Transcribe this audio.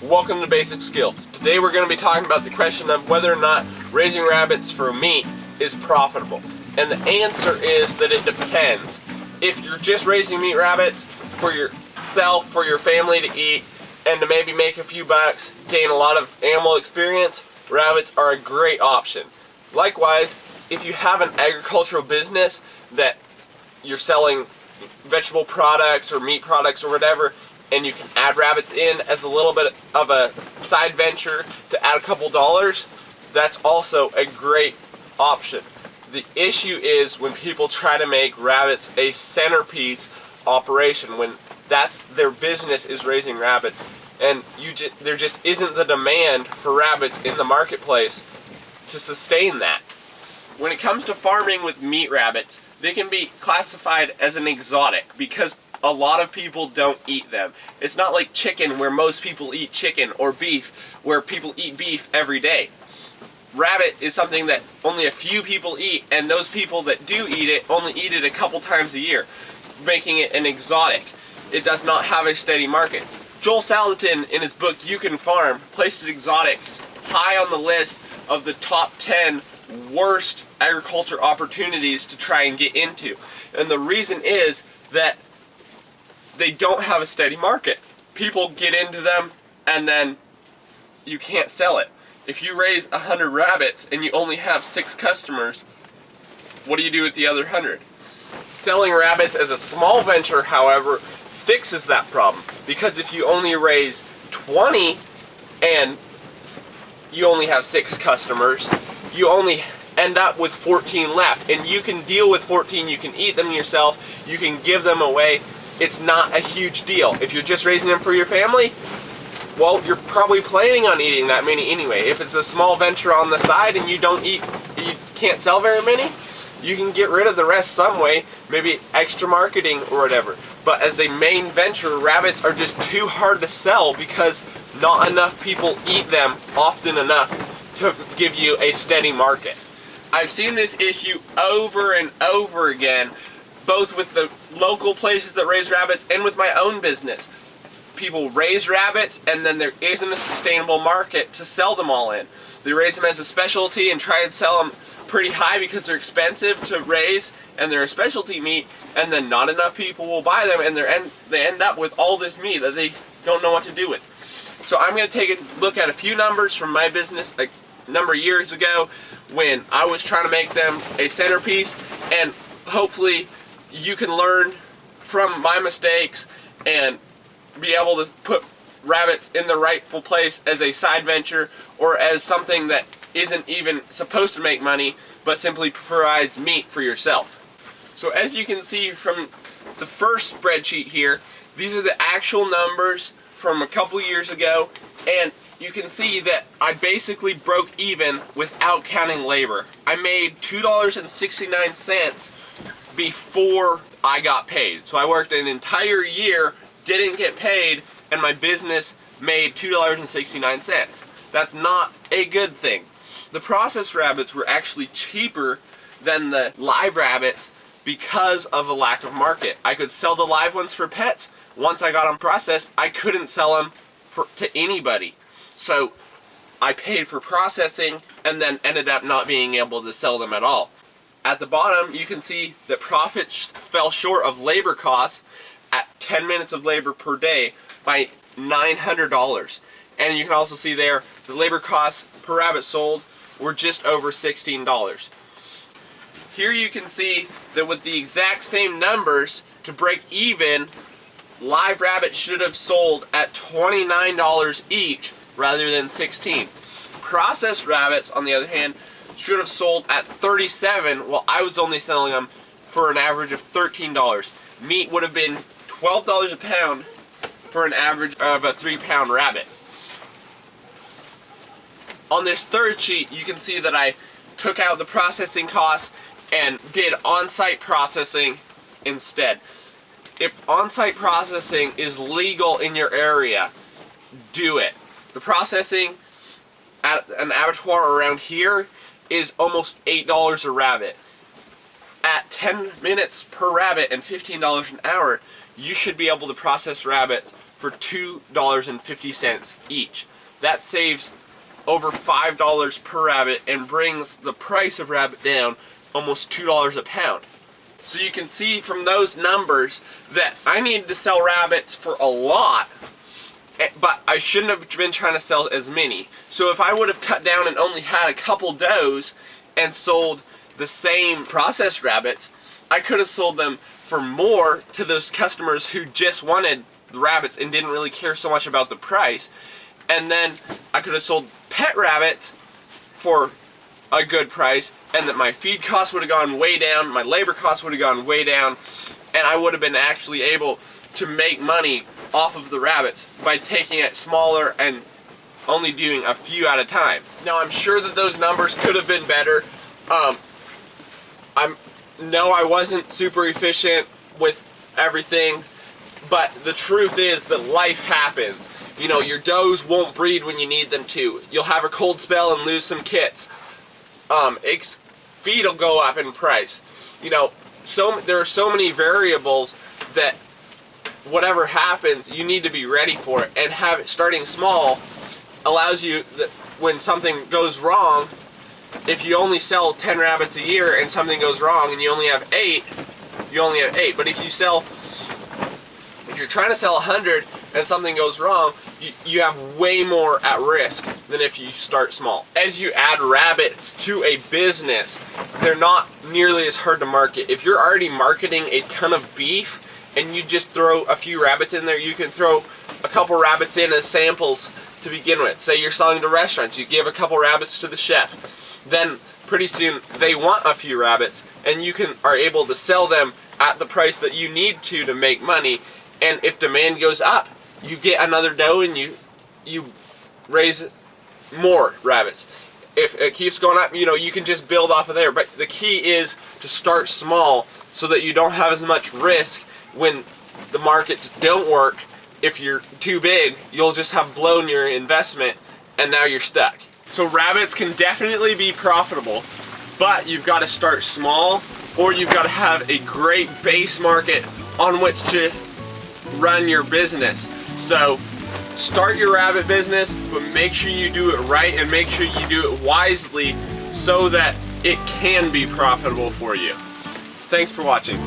Welcome to Basic Skills. Today we're going to be talking about the question of whether or not raising rabbits for meat is profitable. And the answer is that it depends. If you're just raising meat rabbits for yourself, for your family to eat, and to maybe make a few bucks, gain a lot of animal experience, rabbits are a great option. Likewise, if you have an agricultural business that you're selling vegetable products or meat products or whatever, and you can add rabbits in as a little bit of a side venture to add a couple dollars, that's also a great option. The issue is when people try to make rabbits a centerpiece operation, when that's their business is raising rabbits, and there just isn't the demand for rabbits in the marketplace to sustain that. When it comes to farming with meat rabbits, they can be classified as an exotic because a lot of people don't eat them. It's not like chicken where most people eat chicken, or beef where people eat beef every day. Rabbit is something that only a few people eat, and those people that do eat it only eat it a couple times a year, making it an exotic. It does not have a steady market. Joel Salatin, in his book You Can Farm, places exotics high on the list of the top 10 worst agriculture opportunities to try and get into. And the reason is that they don't have a steady market. People get into them and then you can't sell it. If you raise 100 rabbits and you only have 6 customers, what do you do with the other 100? Selling rabbits as a small venture, however, fixes that problem, because if you only raise 20 and you only have 6 customers, you only end up with 14 left, and you can deal with 14. You can eat them yourself, you can give them away. It's not a huge deal. If you're just raising them for your family, well, you're probably planning on eating that many anyway. If it's a small venture on the side and you can't sell very many, you can get rid of the rest some way, maybe extra marketing or whatever. But as a main venture, rabbits are just too hard to sell because not enough people eat them often enough to give you a steady market. I've seen this issue over and over again, both with the local places that raise rabbits and with my own business. People raise rabbits and then there isn't a sustainable market to sell them all in. They raise them as a specialty and try and sell them pretty high because they're expensive to raise and they're a specialty meat, and then not enough people will buy them, and they end up with all this meat that they don't know what to do with. So I'm going to take a look at a few numbers from my business a number of years ago when I was trying to make them a centerpiece, and hopefully you can learn from my mistakes and be able to put rabbits in the rightful place as a side venture or as something that isn't even supposed to make money but simply provides meat for yourself. So as you can see from the first spreadsheet here, these are the actual numbers from a couple years ago, and you can see that I basically broke even without counting labor. I made $2.69 before I got paid. So I worked an entire year, didn't get paid, and my business made $2.69. That's not a good thing. The processed rabbits were actually cheaper than the live rabbits because of a lack of market. I could sell the live ones for pets. Once I got them processed, I couldn't sell them to anybody. So I paid for processing and then ended up not being able to sell them at all. At the bottom, you can see that profits fell short of labor costs at 10 minutes of labor per day by $900. And you can also see there the labor costs per rabbit sold were just over $16. Here you can see that with the exact same numbers, to break even, live rabbits should have sold at $29 each rather than $16. Processed rabbits, on the other hand, should have sold at $37, while I was only selling them for an average of $13. Meat would have been $12 a pound for an average of a 3-pound rabbit. On this third sheet, you can see that I took out the processing costs and did on-site processing instead. If on-site processing is legal in your area, do it. The processing at an abattoir around here is almost $8 a rabbit. At 10 minutes per rabbit and $15 an hour, you should be able to process rabbits for $2.50 each. That saves over $5 per rabbit and brings the price of rabbit down almost $2 a pound. So you can see from those numbers that I needed to sell rabbits for a lot, but I shouldn't have been trying to sell as many. So if I would have cut down and only had a couple does and sold the same processed rabbits, I could have sold them for more to those customers who just wanted the rabbits and didn't really care so much about the price. And then I could have sold pet rabbits for a good price, and that my feed costs would have gone way down, my labor costs would have gone way down, and I would have been actually able to make money off of the rabbits by taking it smaller and only doing a few at a time. Now I'm sure that those numbers could have been better. I wasn't super efficient with everything, but the truth is that life happens. You know, your does won't breed when you need them to. You'll have a cold spell and lose some kits. Feed will go up in price. You know, there are so many variables that whatever happens, you need to be ready for it. And starting small allows you that when something goes wrong, if you only sell 10 rabbits a year and something goes wrong and you only have 8, you only have 8. But if you're trying to sell 100 and something goes wrong, you have way more at risk than if you start small. As you add rabbits to a business, they're not nearly as hard to market. If you're already marketing a ton of beef and you just throw a few rabbits in there, you can throw a couple rabbits in as samples to begin with. Say you're selling to restaurants, you give a couple rabbits to the chef. Then pretty soon they want a few rabbits, and you are able to sell them at the price that you need to make money. And if demand goes up, you get another doe and you raise more rabbits. If it keeps going up, you know, you can just build off of there. But the key is to start small so that you don't have as much risk when the markets don't work. If you're too big, you'll just have blown your investment and now you're stuck. So rabbits can definitely be profitable, but you've got to start small, or you've got to have a great base market on which to run your business. So start your rabbit business, but make sure you do it right and make sure you do it wisely so that it can be profitable for you. Thanks for watching.